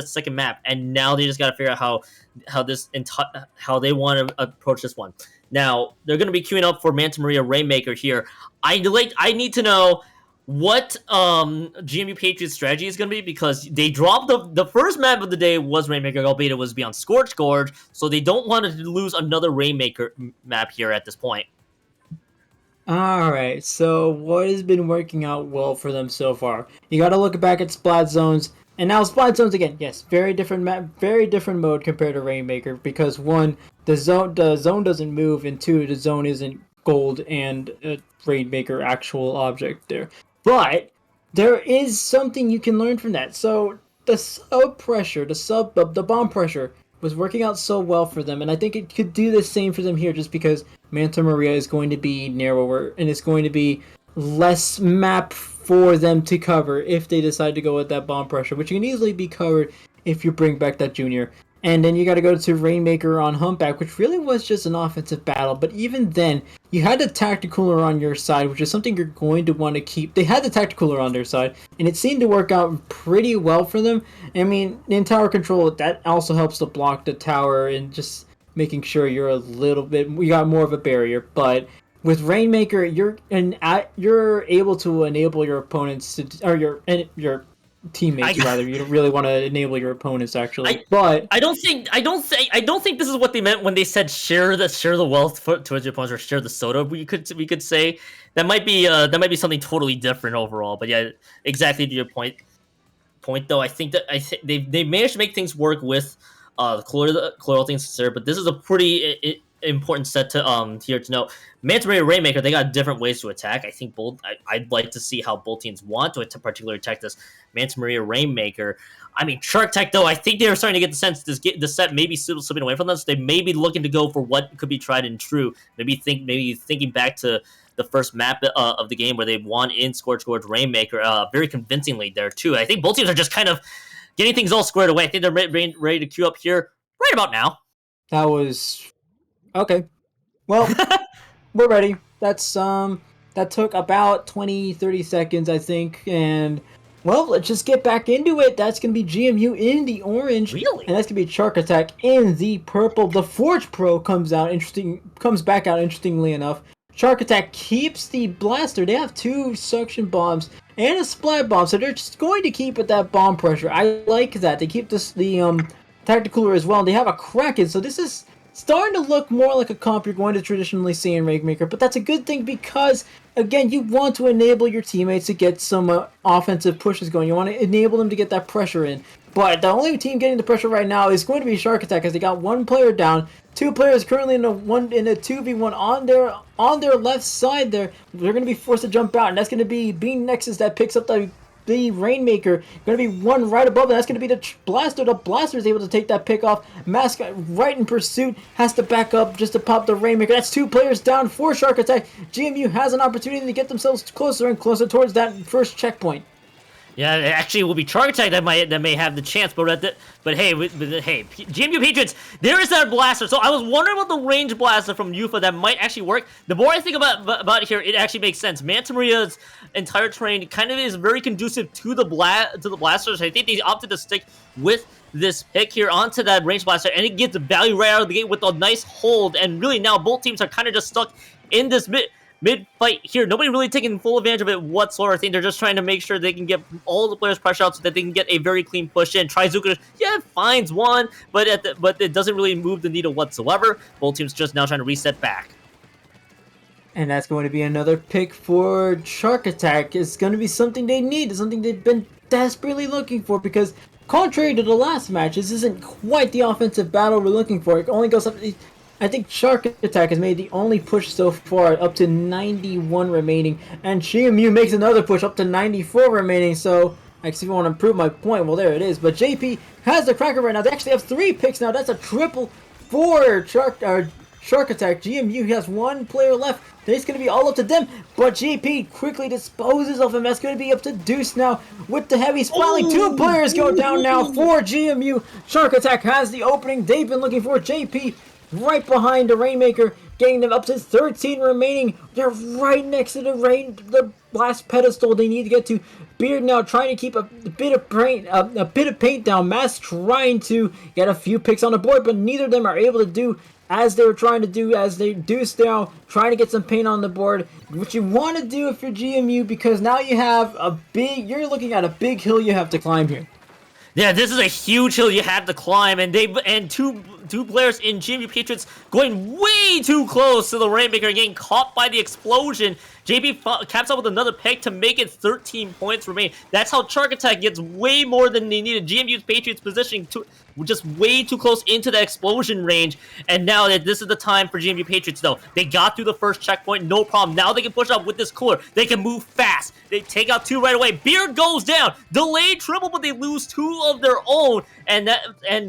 second map, and now they just got to figure out how they want to approach this one. Now they're going to be queuing up for Manta Maria Rainmaker here. I need to know what GMU Patriots strategy is going to be, because they dropped the first map of the day was Rainmaker, albeit it was beyond Scorch Gorge, so they don't want to lose another Rainmaker map here at this point. Alright, so what has been working out well for them so far? You gotta look back at Splat Zones, and now Splat Zones again, yes, very different map, very different mode compared to Rainmaker, because 1, the zone doesn't move, and 2, the zone isn't gold and a Rainmaker actual object there. But there is something you can learn from that. So the sub pressure, the bomb pressure was working out so well for them, and I think it could do the same for them here, just because Manta Maria is going to be narrower and it's going to be less map for them to cover if they decide to go with that bomb pressure, which can easily be covered if you bring back that junior. And then you got to go to Rainmaker on Humpback, which really was just an offensive battle. But even then, you had the Tacticooler on your side, which is something you're going to want to keep. They had the Tacticooler on their side, and it seemed to work out pretty well for them. I mean, in tower control, that also helps to block the tower and just making sure you got more of a barrier. But with Rainmaker, you're able to enable your opponents or your teammates rather. You don't really want to enable your opponents actually. But I don't think this is what they meant when they said share the wealth towards your opponents, or share the soda. We could say that might be something totally different overall. But yeah, exactly to your point though. I think they managed to make things work with the colloidal things there. But this is a pretty important set to here to know. Manta Maria Rainmaker, they got different ways to attack. I think I'd like to see how both teams want to particularly attack this Manta Maria Rainmaker. I mean, Chark Tech, though, I think they're starting to get the sense this set may be slipping away from them, so they may be looking to go for what could be tried and true. Maybe thinking back to the first map of the game where they won in Scorch Gorge Rainmaker very convincingly there, too. I think both teams are just kind of getting things all squared away. I think they're ready to queue up here right about now. That was... okay. Well... we're ready. That took about 20-30 seconds, I think, and well, let's just get back into it. That's gonna be GMU in the orange, really, and that's gonna be Chark Attack in the purple. The Forge Pro comes back out interestingly enough. Chark Attack keeps the blaster. They have 2 suction bombs, and a splat bomb. So they're just going to keep with that bomb pressure. I like that. They keep the tactical cooler as well. And they have a Kraken. So this is starting to look more like a comp you're going to traditionally see in Rainmaker. But that's a good thing because, again, you want to enable your teammates to get some offensive pushes going. You want to enable them to get that pressure in. But the only team getting the pressure right now is going to be Chark Attack, as they got one player down, two players currently in a 2v1 on their left side. They're going to be forced to jump out, and that's going to be Bean Nexus that picks up the Rainmaker. Going to be one right above, and that's going to be the Blaster. The Blaster is able to take that pick off. Mask right in pursuit, has to back up just to pop the Rainmaker. That's two players down for Chark Attack. GMU has an opportunity to get themselves closer and closer towards that first checkpoint. Yeah, actually, it will be Chark Attack that may have the chance, but hey, GMU Patriots, there is that blaster. So I was wondering about the range blaster from Yufa that might actually work. The more I think about it here, it actually makes sense. Manta Maria's entire terrain kind of is very conducive to the blasters. I think they opted to stick with this pick here onto that range blaster, and it gets the value right out of the gate with a nice hold. And really now both teams are kind of just stuck in this mid-fight here. Nobody really taking full advantage of it whatsoever. I think they're just trying to make sure they can get all the players pressure out so that they can get a very clean push in. Trizuka, yeah, finds one, but it doesn't really move the needle whatsoever. Both teams just now trying to reset back. And that's going to be another pick for Chark Attack. It's going to be something they need. It's something they've been desperately looking for because, contrary to the last match, this isn't quite the offensive battle we're looking for. It only goes up... I think Chark Attack has made the only push so far, up to 91 remaining, and GMU makes another push up to 94 remaining, so I see if you want to prove my point, well there it is, but JP has the Cracker right now. They actually have 3 picks now. That's a triple for Chark Attack. GMU has 1 player left. It's going to be all up to them, but JP quickly disposes of him. That's going to be up to Deuce now with the heavy spotlight. 2 players go down now for GMU. Chark Attack has the opening. They've been looking for JP right behind the Rainmaker, getting them up to 13 remaining. They're right next to the last pedestal they need to get to. Beard now trying to keep a bit of paint down. Mask trying to get a few picks on the board, but neither of them are able to do as they were trying to do, as they Deuce now trying to get some paint on the board. What you want to do if you're GMU, because now you have you're looking at a big hill you have to climb here. Yeah, this is a huge hill you have to climb, and two players in GMU Patriots going way too close to the Rainmaker, getting caught by the explosion. JP caps out with another pick to make it 13 points remain. That's how Chark Attack gets way more than they needed. GMU's Patriots positioning just way too close into the explosion range, and now that this is the time for GMU Patriots, though. They got through the first checkpoint, no problem. Now they can push up with this cooler. They can move fast. They take out 2 right away. Beard goes down. Delayed triple, but they lose 2 of their own, and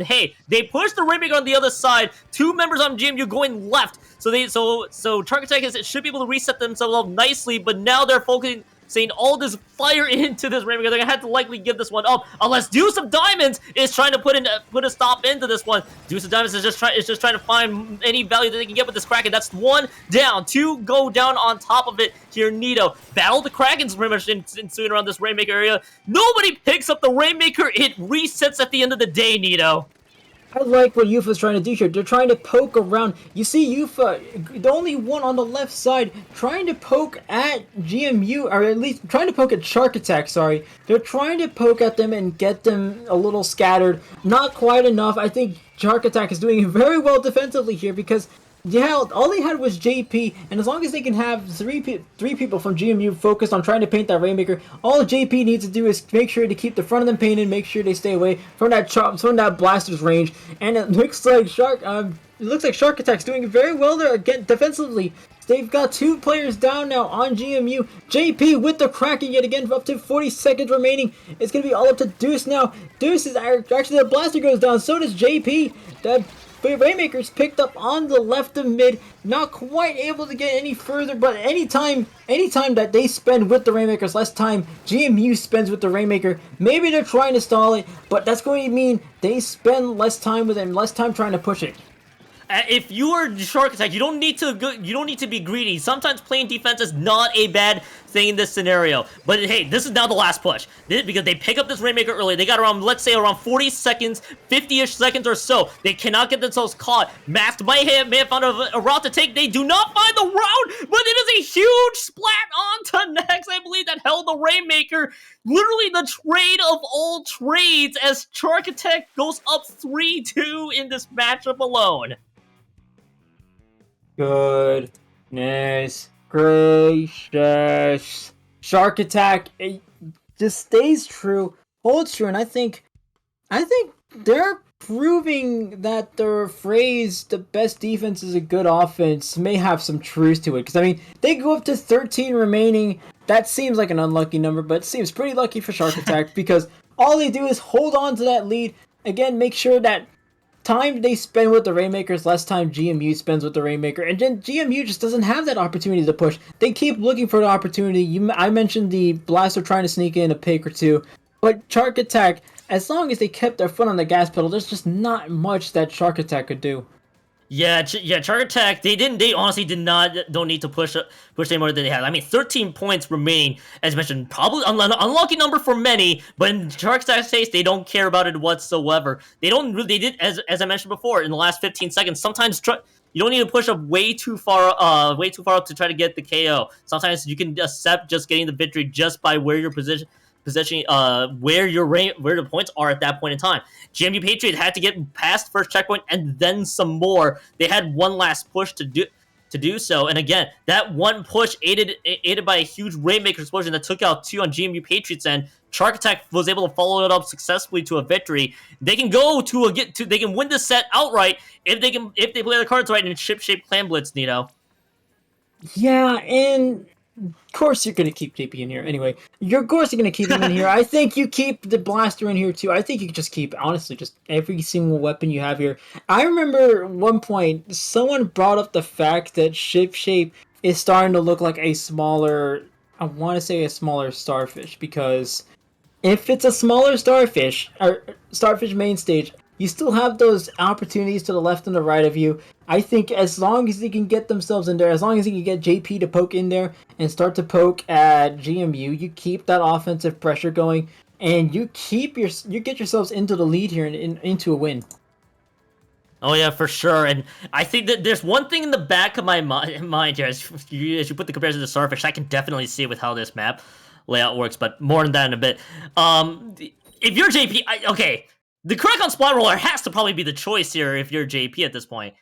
hey, they push the Rainmaker on the other side. 2 members on GMU going left. So Chark Attack should be able to reset themselves up nicely, but now they're focusing all this fire into this Rainmaker. They're gonna have to likely give this one up, unless Deuce of Diamonds is trying to put a stop into this one. Deuce of Diamonds is just trying to find any value that they can get with this Kraken. That's 1 down, 2 go down on top of it here. Nito battle the Krakens pretty much ensuing around this Rainmaker area. Nobody picks up the Rainmaker. It resets at the end of the day, Nito. I like what Yufa's trying to do here. They're trying to poke around. You see Yufa, the only one on the left side, trying to poke at GMU, or at least trying to poke at Chark Attack, sorry. They're trying to poke at them and get them a little scattered. Not quite enough. I think Chark Attack is doing very well defensively here because, yeah, all they had was JP, and as long as they can have three people from GMU focused on trying to paint that Rainmaker, all JP needs to do is make sure to keep the front of them painted, make sure they stay away from that blaster's range. And it looks like Chark Attack's doing very well there again defensively. They've got 2 players down now on GMU. JP with the Kraken yet again for up to 40 seconds remaining. It's going to be all up to Deuce now. Deuce is actually, the blaster goes down, so does JP. That Rainmaker's picked up on the left of mid, not quite able to get any further, but anytime that they spend with the Rainmakers, less time GMU spends with the Rainmaker. Maybe they're trying to stall it, but that's going to mean they spend less time with him, less time trying to push it. If you are Shark Attack, you don't need to be greedy. Sometimes playing defense is not a bad thing in this scenario. But hey, this is now the last push because they pick up this Rainmaker early. They got around, let's say, around 40 seconds, 50-ish seconds or so. They cannot get themselves caught. Masked may have found a route to take. They do not find the route, but it is a huge splat onto Nex. I believe that held the Rainmaker. Literally the trade of all trades as Chark Attack goes up 3-2 in this matchup alone. Goodness gracious. Shark Attack, it just stays true, holds true, and I think they're proving that their phrase, the best defense is a good offense, may have some truth to it. Because, I mean, they go up to 13 remaining. That seems like an unlucky number, but it seems pretty lucky for Shark Attack because all they do is hold on to that lead. Again, make sure that time they spend with the Rainmaker is less time GMU spends with the Rainmaker. And then GMU just doesn't have that opportunity to push. They keep looking for the opportunity. I mentioned the Blaster trying to sneak in a pick or two. But Chark Attack, as long as they kept their foot on the gas pedal, there's just not much that Chark Attack could do. Yeah, Chark Attack, they honestly don't need to push any more than they have. I mean, 13 points remaining, as mentioned, probably an unlucky number for many, but in Chark Attack's case, they don't care about it whatsoever. They did, as I mentioned before, in the last 15 seconds, sometimes you don't need to push up way too far up to try to get the KO. Sometimes you can accept just getting the victory just by where your positioning where the points are at that point in time. GMU Patriots had to get past the first checkpoint and then some more. They had one last push to do so, and again, that one push aided by a huge Rainmaker explosion that took out 2 on GMU Patriots, and Chark Attack was able to follow it up successfully to a victory. They can they can win this set outright if they play the cards right in ship-shaped clan blitz, Nito. Yeah, and of course you're going to keep JP in here. Anyway, of course you're going to keep him in here. I think you keep the Blaster in here too. I think you could just keep, honestly, just every single weapon you have here. I remember at one point, someone brought up the fact that Ship Shape is starting to look like a smaller, I want to say a smaller Starfish, because if it's a smaller Starfish, or Starfish main stage, you still have those opportunities to the left and the right of you. I think as long as they can get themselves in there, as long as they can get JP to poke in there and start to poke at GMU, you keep that offensive pressure going, and you get yourselves into the lead here and into a win. Oh yeah, for sure. And I think that there's one thing in the back of my mind here, as you put the comparison to Starfish, I can definitely see with how this map layout works, but more on that in a bit. If you're JP, okay, the Crack on Splat Roller has to probably be the choice here if you're JP at this point.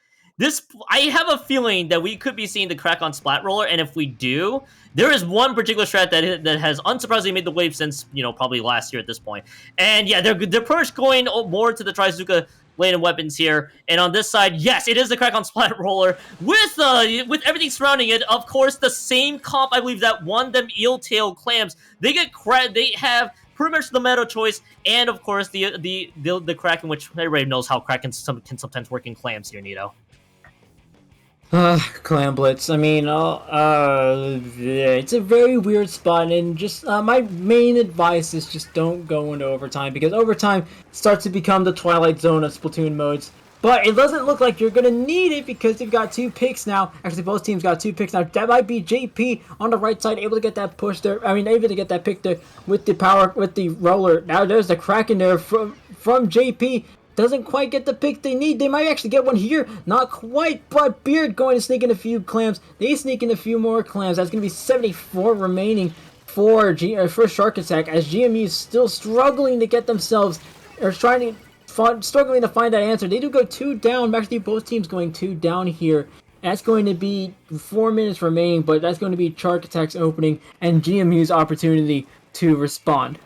I have a feeling that we could be seeing the Crack on Splat Roller, and if we do, there is one particular strat that has unsurprisingly made the wave since, probably last year at this point. And yeah, they're pretty much going more to the Trizuka lane and weapons here. And on this side, yes, it is the Crack on Splat Roller with everything surrounding it. Of course, the same comp I believe that won them Eel Tail Clams. They have pretty much the meta choice, and of course the Kraken, which everybody knows how Kraken can sometimes work in clams here, Nito. Clan Blitz. I mean, it's a very weird spot, and just my main advice is just don't go into overtime, because overtime starts to become the Twilight Zone of Splatoon modes. But it doesn't look like you're going to need it because you've got 2 picks now. Actually, both teams got 2 picks now. That might be JP on the right side, able to get that push there. I mean, able to get that pick there with the roller. Now there's the Kraken there from JP. Doesn't quite get the pick they need. They might actually get one here. Not quite, but Beard going to sneak in a few clams. They sneak in a few more clams. That's going to be 74 remaining for Shark Attack, as GMU is still struggling to get themselves, or struggling to find that answer. They do go 2 down. Actually, both teams going 2 down here. That's going to be 4 minutes remaining, but that's going to be Chark Attack's opening and GMU's opportunity to respond.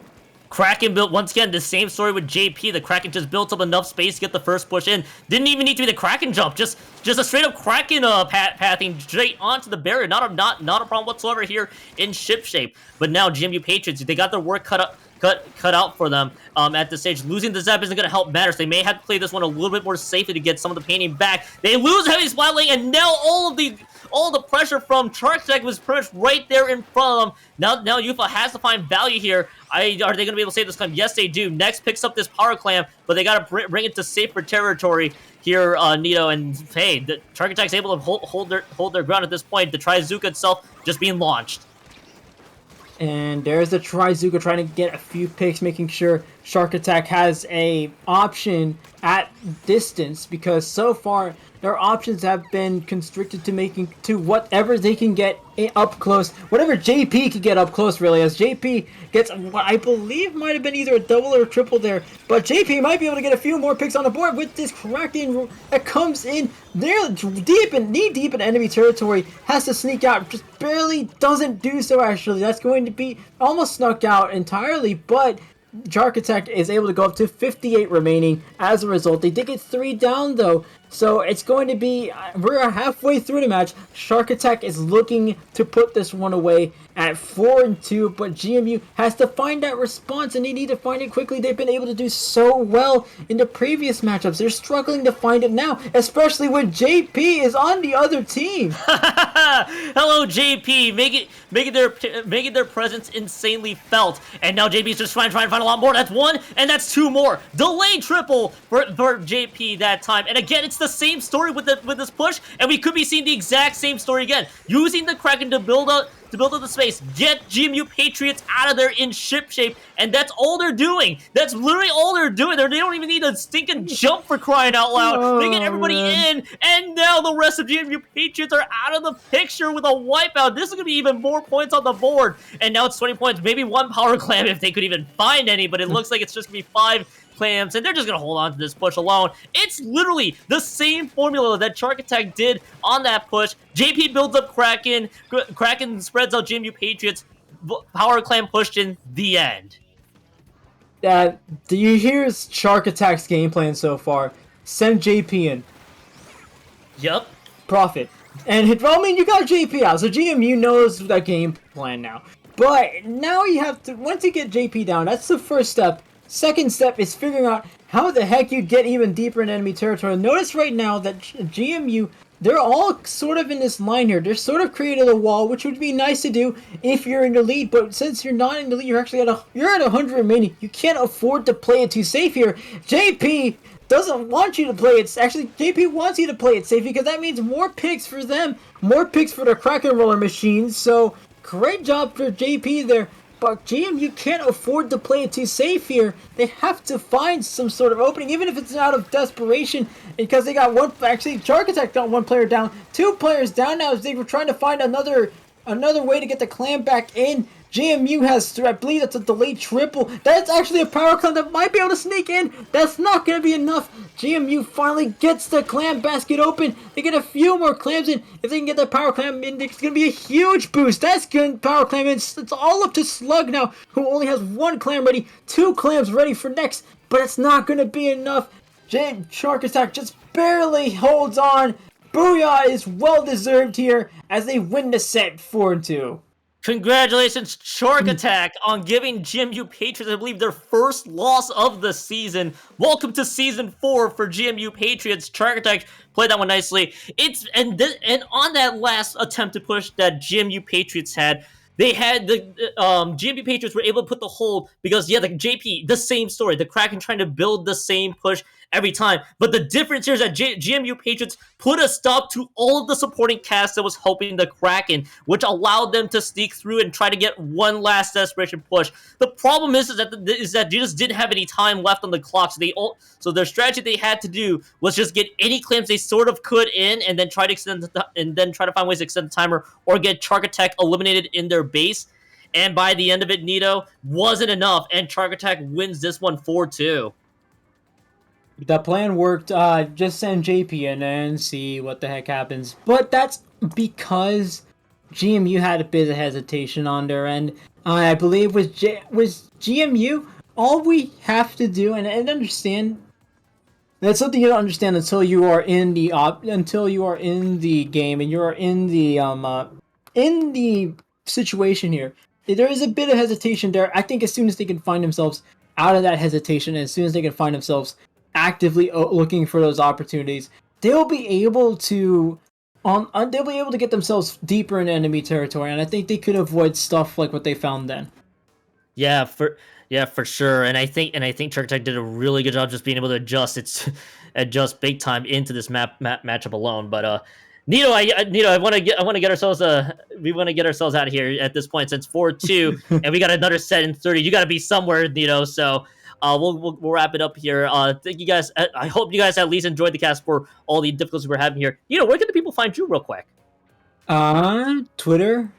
Kraken built, once again, the same story with JP. The Kraken just built up enough space to get the first push in. Didn't even need to be the Kraken jump. Just a straight-up Kraken pathing straight onto the barrier. Not a problem whatsoever here in ship shape. But now GMU Patriots, they got their work cut out for them at this stage. Losing the Zap isn't going to help matters. They may have to play this one a little bit more safely to get some of the painting back. They lose Heavy Splat Lane, and now all of the All the pressure from Chark was pretty much right there in front of them. Now Yufa has to find value here. Are they going to be able to save this clam? Yes, they do. Next picks up this power clam, but they got to bring it to safer territory here, Nito. And hey, the Chark able to hold their ground at this point. The Trizuka itself just being launched. And there's the Trizuka trying to get a few picks, making sure Shark Attack has a option at distance, because so far their options have been constricted to whatever they can get up close, whatever JP can get up close, really, as JP gets what I believe might have been either a double or a triple there, but JP might be able to get a few more picks on the board with this Kraken that comes in there knee-deep in enemy territory, has to sneak out, just barely doesn't do so actually. That's going to be almost snuck out entirely, but Chark Attack is able to go up to 58 remaining as a result. They did get 3 down though, so it's going to be, we're halfway through the match. Shark Attack is looking to put this one away at 4-2, but GMU has to find that response, and they need to find it quickly. They've been able to do so well in the previous matchups. They're struggling to find it now, especially when JP is on the other team. Hello, JP, making their presence insanely felt, and now JP is just trying to find a lot more. That's 1, and that's 2 more. Delayed triple for JP that time, and again, it's the same story with this push, and we could be seeing the exact same story again, using the Kraken to build up the space, get GMU Patriots out of there in ship shape, and that's all they're doing. That's literally all they're doing. They don't even need a stinking jump, for crying out loud. They get everybody in, and now the rest of GMU Patriots are out of the picture with a wipeout. This is going to be even more points on the board, and now it's 20 points, maybe 1 power clam if they could even find any, but it looks like it's just going to be 5 clams, and they're just going to hold on to this push alone. It's literally the same formula that Chark Attack did on that push. JP builds up Kraken, Kraken spreads out GMU Patriots, power clam pushed in, the end. Do you hear Chark Attack's game plan so far? Send JP in. Yep. Profit. And, well, I mean, you got JP out, so GMU knows that game plan now. But now you have to, once you get JP down, that's the first step. Second step is figuring out how the heck you get even deeper in enemy territory. Notice right now that GMU, they're all sort of in this line here. They're sort of creating a wall, which would be nice to do if you're in the lead, but since you're not in the lead, you're actually at 100 remaining. You can't afford to play it too safe here. JP doesn't want you to play it. Actually, JP wants you to play it safe, because that means more picks for them, more picks for the Kraken roller machines. So great job for JP there. But GMU can't afford to play it too safe here. They have to find some sort of opening, even if it's out of desperation, because they got one. Actually, Chark Attack got 1 player down, 2 players down now as they were trying to find another way to get the clam back in. GMU has, I believe that's a delayed triple. That's actually a power clam that might be able to sneak in. That's not going to be enough. GMU finally gets the clam basket open. They get a few more clams in. If they can get that power clam in, it's going to be a huge boost. That's good. Power clam in. It's all up to Slug now, who only has 1 clam ready, 2 clams ready for next, but it's not going to be enough. Chark Attack just barely holds on. Booyah is well deserved here as they win the set 4-2. Congratulations, Chark Attack, on giving GMU Patriots, I believe, their first loss of the season. Welcome to Season 4 for GMU Patriots. Chark Attack played that one nicely. And on that last attempt to push that GMU Patriots had, they had the GMU Patriots were able to put the hold because, yeah, the JP, the same story. The Kraken trying to build the same push every time. But the difference here is that GMU Patriots put a stop to all of the supporting cast that was helping the Kraken, which allowed them to sneak through and try to get one last desperation push. The problem is that they just didn't have any time left on the clock, so their strategy they had to do was just get any claims they sort of could in, and then try to find ways to extend the timer or get Chark Attack eliminated in their base. And by the end of it, Nito, wasn't enough, and Chark Attack wins this one 4-2. The plan worked. Just send JP in and see what the heck happens. But that's because GMU had a bit of hesitation on their end. I believe with GMU, all we have to do and understand. That's something you don't understand until you are in the game and you are in the situation here. There is a bit of hesitation there. I think as soon as they can find themselves out of that hesitation, and as soon as they can find themselves actively looking for those opportunities, they'll be able to they'll be able to get themselves deeper in enemy territory, and I think they could avoid stuff like what they found then. Yeah, for sure. And I think Chark Tech did a really good job just being able to adjust big time into this matchup alone. But Nito, I want to get ourselves we want to get ourselves out of here at this point since 4-2, and we got another set in 30. You got to be somewhere, Nito. So we'll wrap it up here. Thank you guys. I hope you guys at least enjoyed the cast for all the difficulties we're having here. Where can the people find you, real quick? Twitter/X,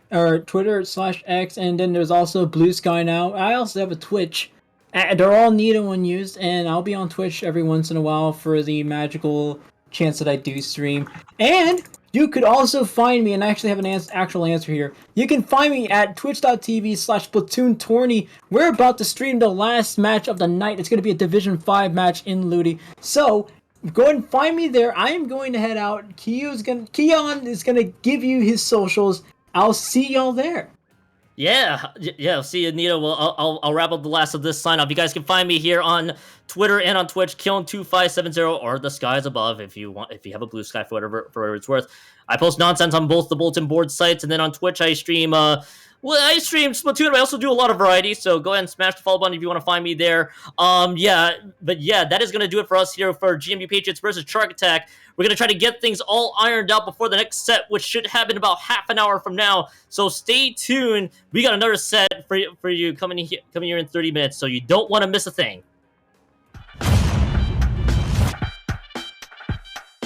and then there's also Blue Sky now. I also have a Twitch. They're all neat and unused, and I'll be on Twitch every once in a while for the magical chance that I do stream. And you could also find me, and I actually have an actual answer here. You can find me at twitch.tv/Splatoon Tourney. We're about to stream the last match of the night. It's going to be a Division 5 match in Ludi. So, go ahead and find me there. I am going to head out. Keon is gonna give you his socials. I'll see y'all there. Yeah. I'll see you, Nito. Well, I'll wrap up the last of this sign off. You guys can find me here on Twitter and on Twitch, Kiln2570, or the skies above if you have a blue sky for whatever it's worth. I post nonsense on both the bulletin board sites, and then on Twitch I stream I stream Splatoon, but I also do a lot of variety, so go ahead and smash the follow button if you want to find me there. That is going to do it for us here for GMU Patriots versus Chark Attack. We're going to try to get things all ironed out before the next set, which should happen about half an hour from now, so stay tuned. We got another set for you coming here in 30 minutes, so you don't want to miss a thing.